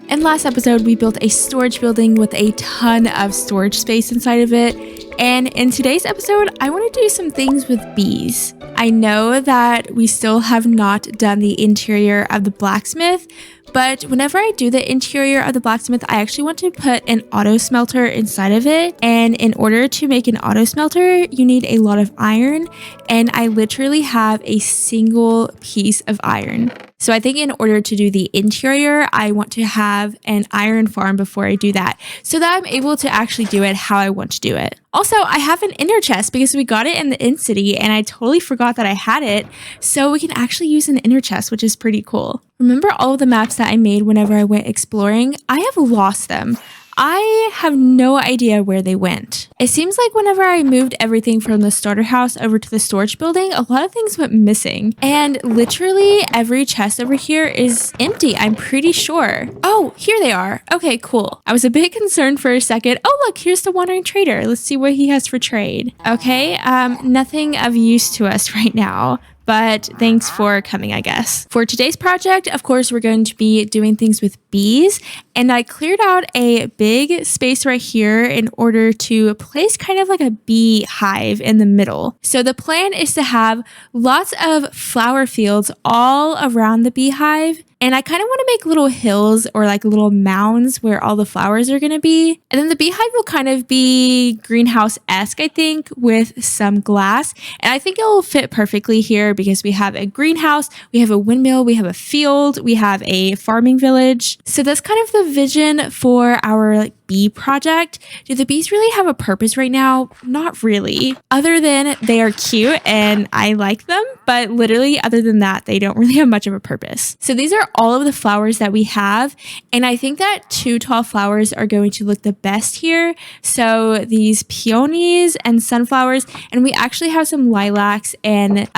In last episode, we built a storage building with a ton of storage space inside of it. And in today's episode, I want to do some things with bees. I know that we still have not done the interior of the blacksmith, but whenever I do the interior of the blacksmith, I actually want to put an auto smelter inside of it. And in order to make an auto smelter, you need a lot of iron. And I literally have a single piece of iron. So I think in order to do the interior, I want to have an iron farm before I do that, so that I'm able to actually do it how I want to do it. Also, I have an inner chest because we got it in the in city and I totally forgot that I had it. So we can actually use an inner chest, which is pretty cool. Remember all of the maps that I made whenever I went exploring? I have lost them. I have no idea where they went. It seems like whenever I moved everything from the starter house over to the storage building, a lot of things went missing. And literally every chest over here is empty, I'm pretty sure. Oh, here they are. Okay, cool. I was a bit concerned for a second. Oh, look, here's the wandering trader. Let's see what he has for trade. Okay, nothing of use to us right now. But thanks for coming, I guess. For today's project, of course, we're going to be doing things with bees. And I cleared out a big space right here in order to place kind of like a bee hive in the middle. So the plan is to have lots of flower fields all around the beehive. And I kind of want to make little hills or like little mounds where all the flowers are going to be. And then the beehive will kind of be greenhouse-esque, I think, with some glass. And I think it will fit perfectly here because we have a greenhouse, we have a windmill, we have a field, we have a farming village. So that's kind of the vision for our bee project. Do the bees really have a purpose right now? Not really. Other than they are cute and I like them, but literally other than that, they don't really have much of a purpose. So these are all of the flowers that we have. And I think that 2 tall flowers are going to look the best here. So these peonies and sunflowers, and we actually have some lilacs and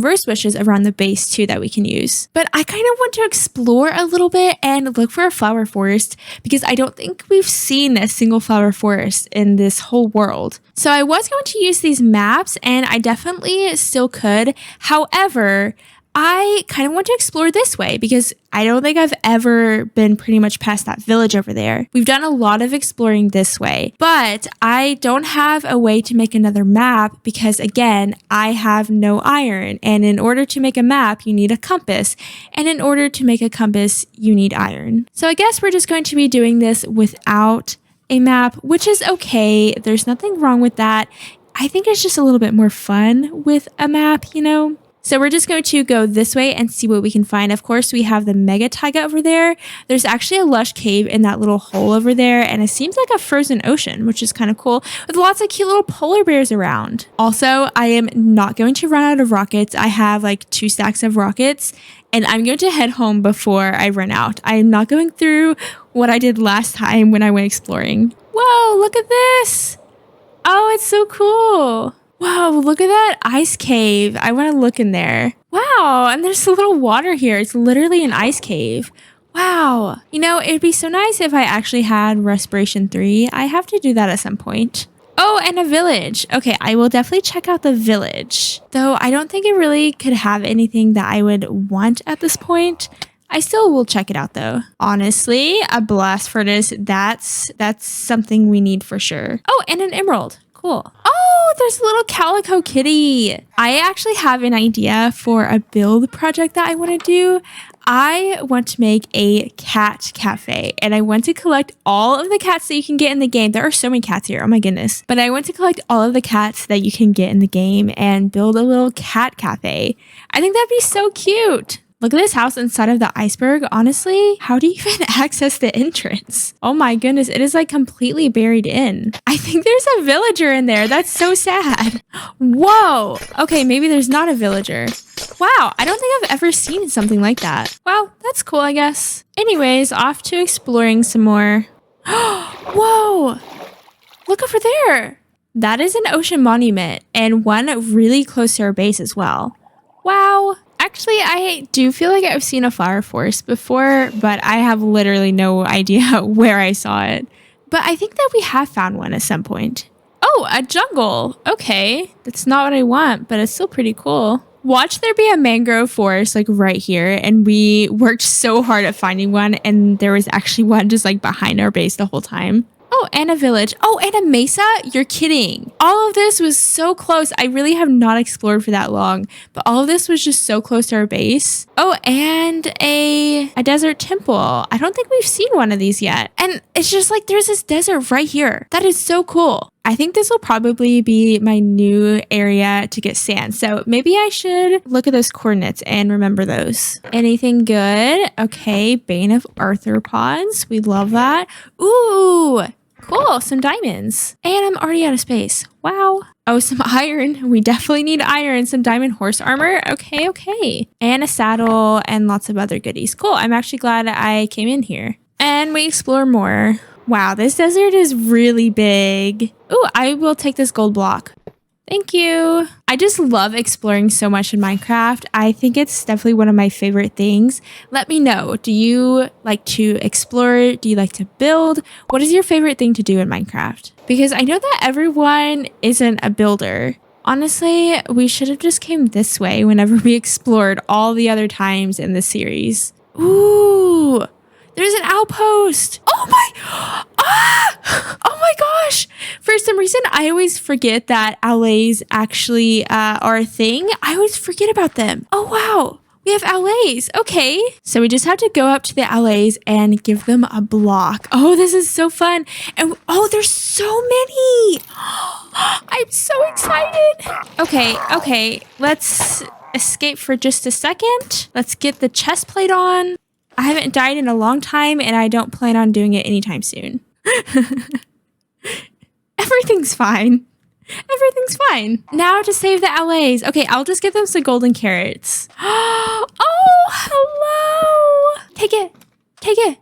rose bushes around the base too that we can use. But I kind of want to explore a little bit and look for a flower forest because I don't think we've seen a single flower forest in this whole world. So I was going to use these maps and I definitely still could. However, I kind of want to explore this way because I don't think I've ever been pretty much past that village over there. We've done a lot of exploring this way, but I don't have a way to make another map because again, I have no iron. And in order to make a map, you need a compass. And in order to make a compass, you need iron. So I guess we're just going to be doing this without a map, which is okay. There's nothing wrong with that. I think it's just a little bit more fun with a map, you know? So we're just going to go this way and see what we can find. Of course, we have the mega taiga over there. There's actually a lush cave in that little hole over there. And it seems like a frozen ocean, which is kind of cool with lots of cute little polar bears around. Also, I am not going to run out of rockets. I have like 2 stacks of rockets and I'm going to head home before I run out. I am not going through what I did last time when I went exploring. Whoa, look at this. Oh, it's so cool. Wow, look at that ice cave. I want to look in there. Wow, and there's a little water here. It's literally an ice cave. Wow. You know, it'd be so nice if I actually had Respiration 3. I have to do that at some point. Oh, and a village. Okay, I will definitely check out the village. Though I don't think it really could have anything that I would want at this point. I still will check it out though. Honestly, a blast furnace, that's something we need for sure. Oh, and an emerald. Cool. Oh, there's a little calico kitty. I actually have an idea for a build project that I want to do. I want to make a cat cafe and I want to collect all of the cats that you can get in the game. There are so many cats here. Oh my goodness. But I want to collect all of the cats that you can get in the game and build a little cat cafe. I think that'd be so cute. Look at this house inside of the iceberg. Honestly, how do you even access the entrance? Oh my goodness, it is like completely buried in. I think there's a villager in there. That's so sad. Whoa. Okay, maybe there's not a villager. Wow, I don't think I've ever seen something like that. Wow, that's cool, I guess. Anyways, off to exploring some more. Whoa, look over there. That is an ocean monument and one really close to our base as well. Wow. Actually, I do feel like I've seen a flower forest before, but I have literally no idea where I saw it. But I think that we have found one at some point. Oh, a jungle. Okay. That's not what I want, but it's still pretty cool. Watch there be a mangrove forest like right here, and we worked so hard at finding one, and there was actually one just like behind our base the whole time. Oh, and a village. Oh, and a mesa? You're kidding. All of this was so close. I really have not explored for that long, but all of this was just so close to our base. Oh, and a desert temple. I don't think we've seen one of these yet. And it's just like there's this desert right here. That is so cool. I think this will probably be my new area to get sand. So maybe I should look at those coordinates and remember those. Anything good? Okay, Bane of Arthropods. We love that. Ooh, cool. Some diamonds. And I'm already out of space. Wow. Oh, some iron. We definitely need iron. Some diamond horse armor. Okay, okay. And a saddle and lots of other goodies. Cool. I'm actually glad I came in here. And we explore more. Wow, this desert is really big. Ooh, I will take this gold block. Thank you. I just love exploring so much in Minecraft. I think it's definitely one of my favorite things. Let me know. Do you like to explore? Do you like to build? What is your favorite thing to do in Minecraft? Because I know that everyone isn't a builder. Honestly, we should have just came this way whenever we explored all the other times in the series. Ooh. There's an outpost. Oh my gosh. For some reason, I always forget that Allays actually are a thing. I always forget about them. Oh, wow. We have Allays. Okay. So we just have to go up to the Allays and give them a block. Oh, this is so fun. And oh, there's so many. I'm so excited. Okay. Let's escape for just a second. Let's get the chest plate on. I haven't died in a long time, and I don't plan on doing it anytime soon. Everything's fine. Everything's fine. Now to save the Allays. Okay, I'll just give them some golden carrots. Oh, hello. Take it. Take it.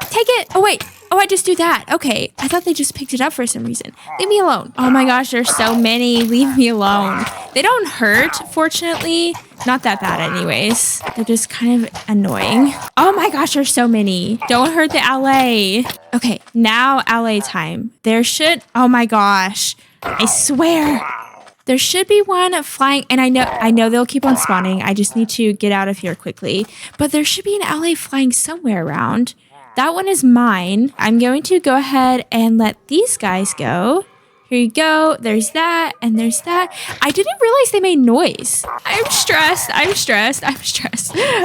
Take it. Oh, wait. Oh, I just do that. Okay. I thought they just picked it up for some reason. Leave me alone. Oh my gosh, there's so many. Leave me alone. They don't hurt, fortunately. Not that bad anyways. They're just kind of annoying. Oh my gosh, there's so many. Don't hurt the allay. Okay, now allay time. There should, oh my gosh. I swear. There should be one flying, and I know they'll keep on spawning. I just need to get out of here quickly. But there should be an allay flying somewhere around. That one is mine. I'm going to go ahead and let these guys go. Here you go. There's that, and there's that. I didn't realize they made noise. I'm stressed.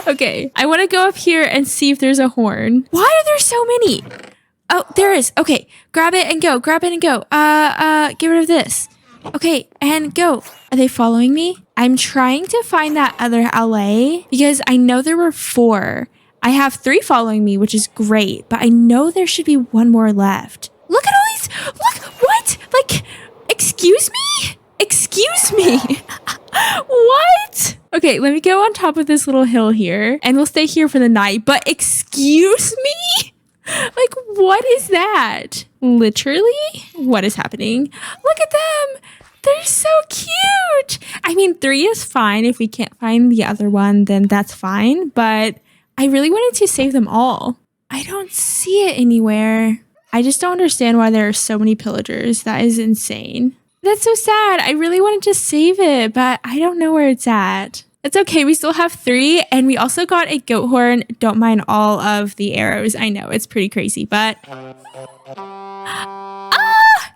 Okay, I want to go up here and see if there's a horn. Why are there so many? Oh, there is. Okay, grab it and go. Get rid of this. Okay, and go. Are they following me? I'm trying to find that other allay because I know there were 4. I have 3 following me, which is great, but I know there should be 1 more left. Look at all these. Look, what? Like, excuse me? Excuse me. What? Okay, let me go on top of this little hill here, and we'll stay here for the night, but excuse me? Like, what is that? Literally? What is happening? Look at them. They're so cute. I mean, 3 is fine. If we can't find the other one, then that's fine, but I really wanted to save them all. I don't see it anywhere. I just don't understand why there are so many pillagers. That is insane. That's so sad. I really wanted to save it, but I don't know where it's at. It's okay. We still have 3, and we also got a goat horn. Don't mind all of the arrows. I know it's pretty crazy, but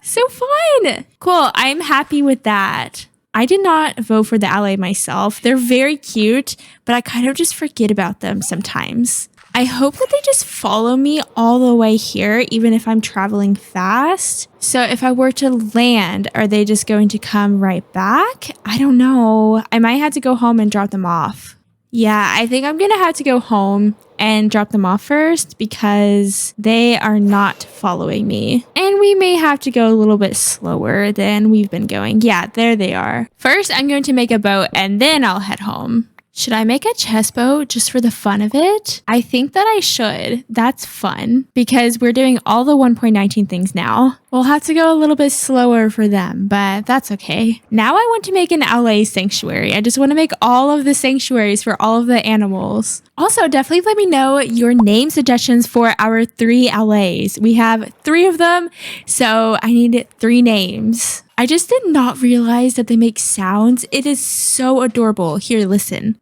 so fun. Cool. I'm happy with that. I did not vote for the allay myself. They're very cute, but I kind of just forget about them sometimes. I hope that they just follow me all the way here, even if I'm traveling fast. So if I were to land, are they just going to come right back? I don't know. I might have to go home and drop them off. Yeah, I think I'm going to have to go home and drop them off first because they are not following me. And we may have to go a little bit slower than we've been going. Yeah, there they are. First, I'm going to make a boat and then I'll head home. Should I make a chest boat just for the fun of it? I think that I should. That's fun because we're doing all the 1.19 things now. We'll have to go a little bit slower for them, but that's okay. Now I want to make an allay sanctuary. I just want to make all of the sanctuaries for all of the animals. Also, definitely let me know your name suggestions for our 3 allays. We have 3 of them, so I need 3 names. I just did not realize that they make sounds. It is so adorable. Here, listen.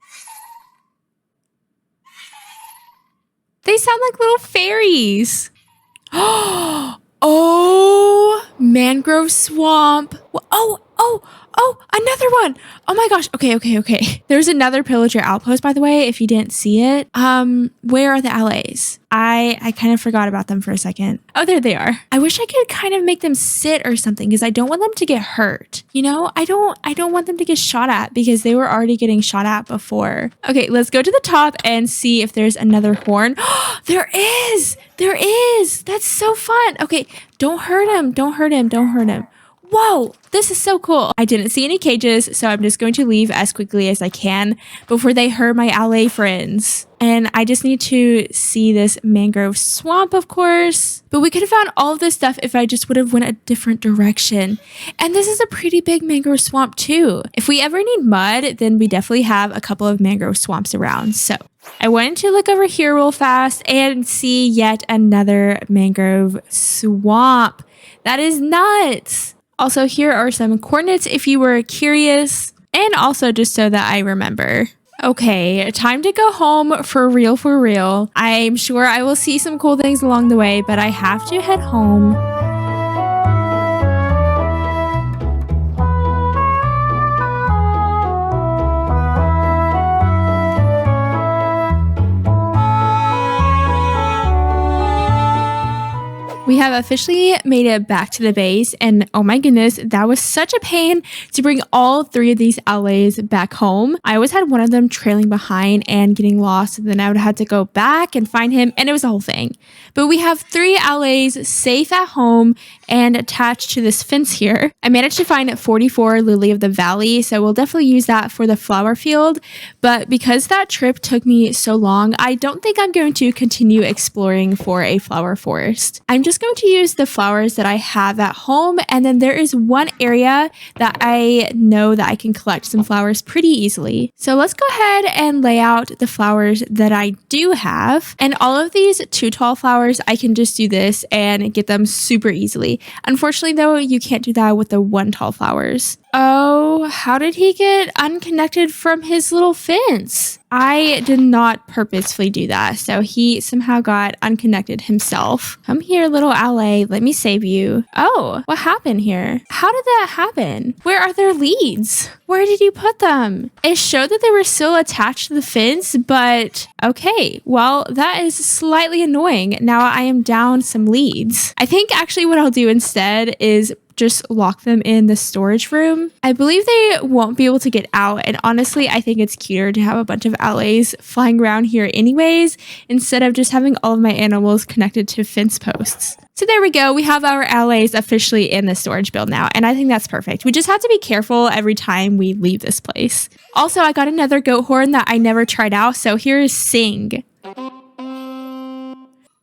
They sound like little fairies. Oh, Mangrove Swamp. Oh, another one. Oh my gosh. Okay. There's another pillager outpost, by the way, if you didn't see it. Where are the Allays? I kind of forgot about them for a second. Oh, there they are. I wish I could kind of make them sit or something because I don't want them to get hurt. You know, I don't want them to get shot at because they were already getting shot at before. Okay, let's go to the top and see if there's another horn. There is. That's so fun. Okay, don't hurt him. Whoa, this is so cool. I didn't see any cages, so I'm just going to leave as quickly as I can before they hurt my Allay friends. And I just need to see this mangrove swamp, of course. But we could have found all of this stuff if I just would have went a different direction. And this is a pretty big mangrove swamp too. If we ever need mud, then we definitely have a couple of mangrove swamps around. So I wanted to look over here real fast and see yet another mangrove swamp. That is nuts. Also, here are some coordinates if you were curious, and also just so that I remember. Okay, time to go home for real. I'm sure I will see some cool things along the way, but I have to head home. We have officially made it back to the base, and oh my goodness, that was such a pain to bring all 3 of these Allays back home. I always had one of them trailing behind and getting lost, and then I would have to go back and find him, and it was a whole thing. But we have 3 Allays safe at home and attached to this fence here. I managed to find 44 Lily of the Valley, so we'll definitely use that for the flower field. But because that trip took me so long, I don't think I'm going to continue exploring for a flower forest. I'm just going to use the flowers that I have at home, and then there is one area that I know that I can collect some flowers pretty easily. So let's go ahead and lay out the flowers that I do have. And all of these 2 tall flowers, I can just do this and get them super easily. Unfortunately though, you can't do that with the 1 tall flowers. Oh, how did he get unconnected from his little fence? I did not purposefully do that, so he somehow got unconnected himself. Come here, little Allay, let me save you. Oh, what happened here? How did that happen? Where are their leads? Where did you put them? It showed that they were still attached to the fence, but okay, well, that is slightly annoying. Now I am down some leads. I think actually what I'll do instead is just lock them in the storage room. I believe they won't be able to get out, and honestly, I think it's cuter to have a bunch of Allays flying around here anyways, instead of just having all of my animals connected to fence posts. So there we go, we have our Allays officially in the storage build now, and I think that's perfect. We just have to be careful every time we leave this place. Also, I got another goat horn that I never tried out, so here is Sing.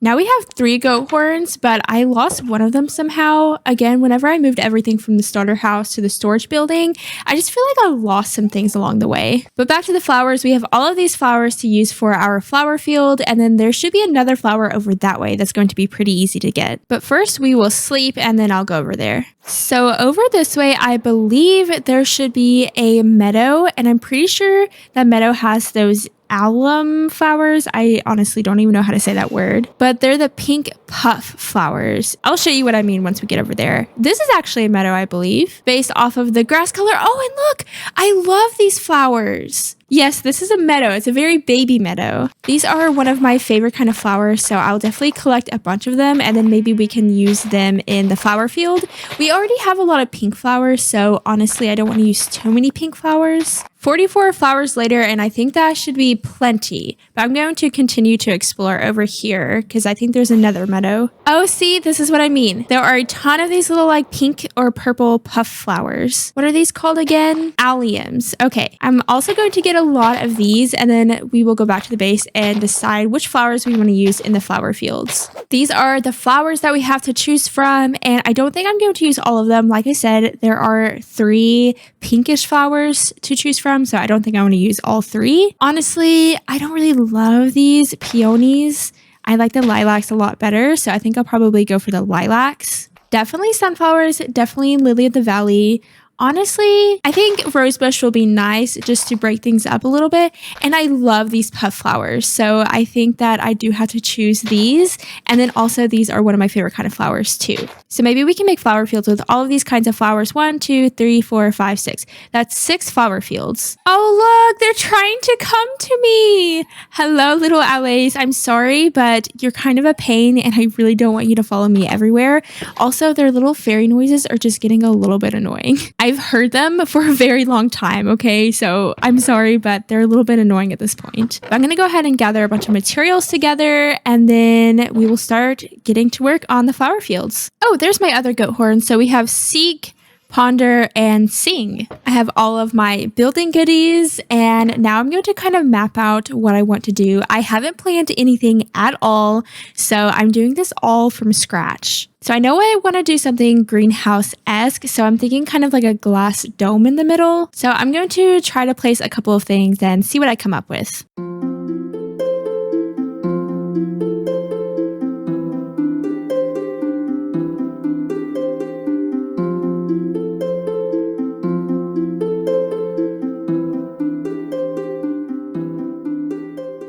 Now we have 3 goat horns, but I lost one of them somehow. Again, whenever I moved everything from the starter house to the storage building, I just feel like I lost some things along the way. But back to the flowers, we have all of these flowers to use for our flower field, and then there should be another flower over that way that's going to be pretty easy to get. But first we will sleep, and then I'll go over there. So over this way, I believe there should be a meadow, and I'm pretty sure that meadow has those alum flowers. I honestly don't even know how to say that word, but they're the pink puff flowers. I'll show you what I mean once we get over there. This is actually a meadow, I believe, based off of the grass color. Oh, and look, I love these flowers. Yes, this is a meadow. It's a very baby meadow. These are one of my favorite kind of flowers, so I'll definitely collect a bunch of them, and then maybe we can use them in the flower field. We already have a lot of pink flowers, so honestly, I don't want to use too many pink flowers. 44 flowers later, and I think that should be plenty. But I'm going to continue to explore over here because I think there's another meadow. Oh, see, this is what I mean. There are a ton of these little like pink or purple puff flowers. What are these called again? Alliums. Okay, I'm also going to get a lot of these, and then we will go back to the base and decide which flowers we want to use in the flower fields. These are the flowers that we have to choose from, and I don't think I'm going to use all of them. Like I said, there are 3 pinkish flowers to choose from, so I don't think I want to use all 3. Honestly, I don't really love these peonies. I like the lilacs a lot better, so I think I'll probably go for the lilacs. Definitely sunflowers, definitely lily of the valley. Honestly, I think rosebush will be nice just to break things up a little bit. And I love these puff flowers. So I think that I do have to choose these. And then also these are one of my favorite kind of flowers too. So maybe we can make flower fields with all of these kinds of flowers. 1, 2, 3, 4, 5, 6. That's 6 flower fields. Oh, look, they're trying to come to me. Hello, little Allays. I'm sorry, but you're kind of a pain and I really don't want you to follow me everywhere. Also, their little fairy noises are just getting a little bit annoying. I've heard them for a very long time, okay? So I'm sorry, but they're a little bit annoying at this point. But I'm going to go ahead and gather a bunch of materials together, and then we will start getting to work on the flower fields. Oh, there's my other goat horn. So we have seek, ponder, and sing. I have all of my building goodies, and now I'm going to kind of map out what I want to do. I haven't planned anything at all, so I'm doing this all from scratch. So I know I want to do something greenhouse-esque, so I'm thinking kind of like a glass dome in the middle. So I'm going to try to place a couple of things and see what I come up with.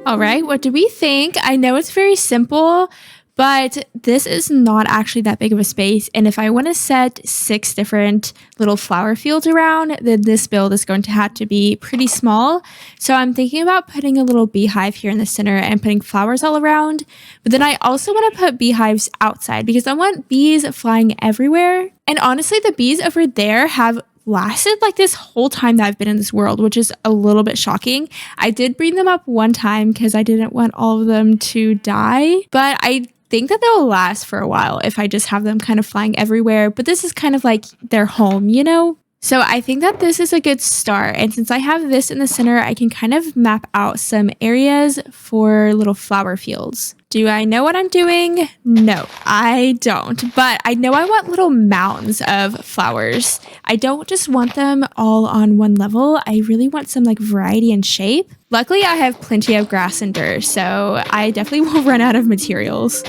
All right, what do we think? I know it's very simple, but this is not actually that big of a space. And if I want to set 6 different little flower fields around, then this build is going to have to be pretty small. So I'm thinking about putting a little beehive here in the center and putting flowers all around. But then I also want to put beehives outside because I want bees flying everywhere. And honestly, the bees over there have lasted like this whole time that I've been in this world, which is a little bit shocking. I did bring them up one time because I didn't want all of them to die, but I think that they'll last for a while if I just have them kind of flying everywhere. But this is kind of like their home, you know? So I think that this is a good start. And since I have this in the center, I can kind of map out some areas for little flower fields. Do I know what I'm doing? No, I don't. But I know I want little mounds of flowers. I don't just want them all on one level. I really want some like variety and shape. Luckily, I have plenty of grass and dirt, so I definitely won't run out of materials.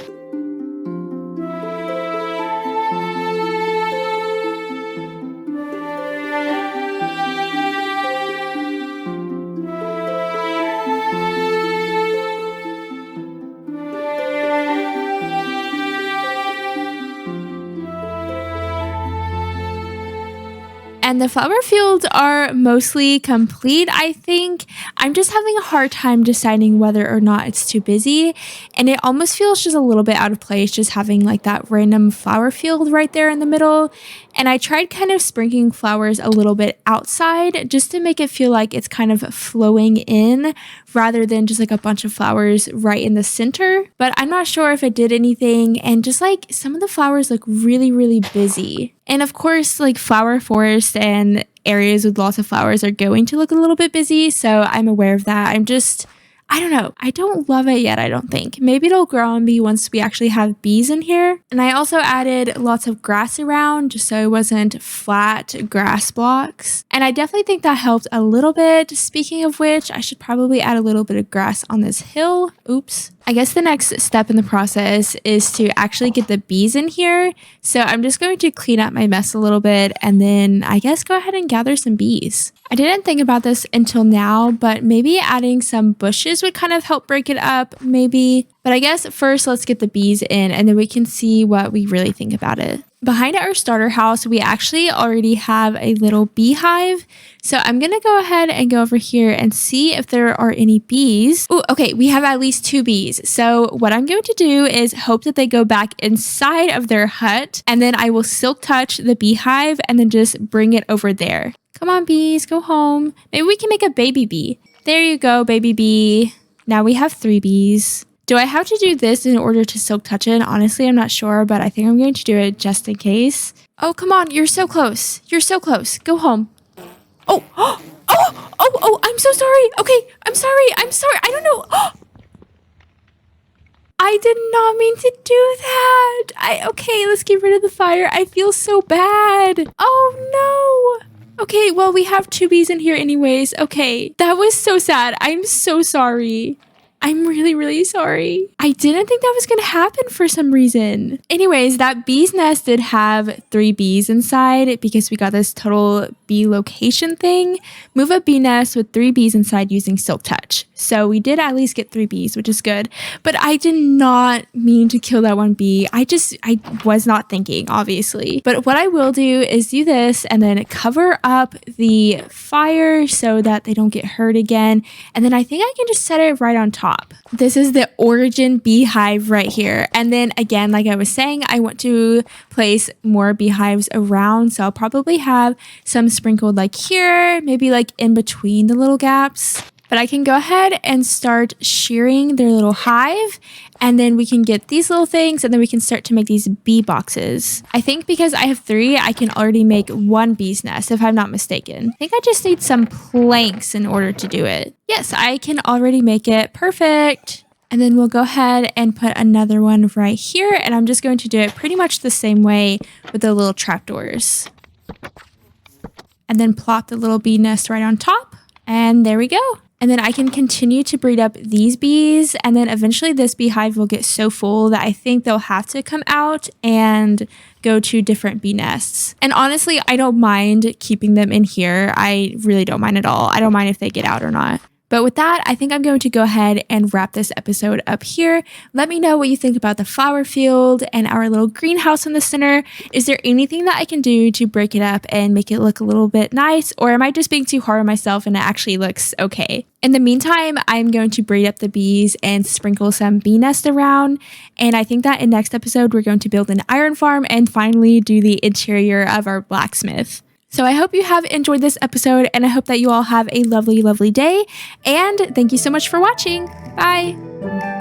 And the flower fields are mostly complete, I think. I'm just having a hard time deciding whether or not it's too busy. And it almost feels just a little bit out of place just having like that random flower field right there in the middle. And I tried kind of sprinkling flowers a little bit outside just to make it feel like it's kind of flowing in rather than just like a bunch of flowers right in the center. But I'm not sure if it did anything. And just like some of the flowers look really, really busy. And of course, like flower forests and areas with lots of flowers are going to look a little bit busy. So I'm aware of that. I don't know. I don't love it yet, I don't think. Maybe it'll grow on me once we actually have bees in here. And I also added lots of grass around just so it wasn't flat grass blocks. And I definitely think that helped a little bit. Speaking of which, I should probably add a little bit of grass on this hill. Oops. I guess the next step in the process is to actually get the bees in here. So I'm just going to clean up my mess a little bit and then I guess go ahead and gather some bees. I didn't think about this until now, but maybe adding some bushes would kind of help break it up, maybe. But I guess first let's get the bees in and then we can see what we really think about it. Behind our starter house, we actually already have a little beehive. So I'm going to go ahead and go over here and see if there are any bees. Oh, okay, we have at least 2 bees. So what I'm going to do is hope that they go back inside of their hut and then I will silk touch the beehive and then just bring it over there. Come on, bees, go home. Maybe we can make a baby bee. There you go, baby bee. Now we have 3 bees. Do I have to do this in order to silk touch it? Honestly, I'm not sure, but I think I'm going to do it just in case. Oh, come on. You're so close. You're so close. Go home. Oh, I'm so sorry. Okay, I'm sorry. I don't know. I did not mean to do that. Okay, let's get rid of the fire. I feel so bad. Oh, no. Okay, well, we have 2 bees in here anyways. Okay, that was so sad. I'm so sorry. I'm really, really sorry. I didn't think that was going to happen for some reason. Anyways, that bee's nest did have 3 bees inside because we got this total bee location thing. Move a bee nest with 3 bees inside using Silk Touch. So we did at least get 3 bees, which is good. But I did not mean to kill that one bee. I was not thinking, obviously. But what I will do is do this and then cover up the fire so that they don't get hurt again. And then I think I can just set it right on top. This is the origin beehive right here. And then again, like I was saying, I want to place more beehives around. So I'll probably have some sprinkled like here, maybe like in between the little gaps. But I can go ahead and start shearing their little hive, and then we can get these little things, and then we can start to make these bee boxes. I think because I have 3, I can already make 1 bee's nest, if I'm not mistaken. I think I just need some planks in order to do it. Yes, I can already make it. Perfect. And then we'll go ahead and put another one right here, and I'm just going to do it pretty much the same way with the little trapdoors. And then plop the little bee nest right on top, and there we go. And then I can continue to breed up these bees, and then eventually this beehive will get so full that I think they'll have to come out and go to different bee nests. And honestly, I don't mind keeping them in here. I really don't mind at all. I don't mind if they get out or not. But with that, I think I'm going to go ahead and wrap this episode up here. Let me know what you think about the flower field and our little greenhouse in the center. Is there anything that I can do to break it up and make it look a little bit nice? Or am I just being too hard on myself and it actually looks okay? In the meantime, I'm going to breed up the bees and sprinkle some bee nest around. And I think that in next episode, we're going to build an iron farm and finally do the interior of our blacksmith. So I hope you have enjoyed this episode, and I hope that you all have a lovely, lovely day. And thank you so much for watching. Bye.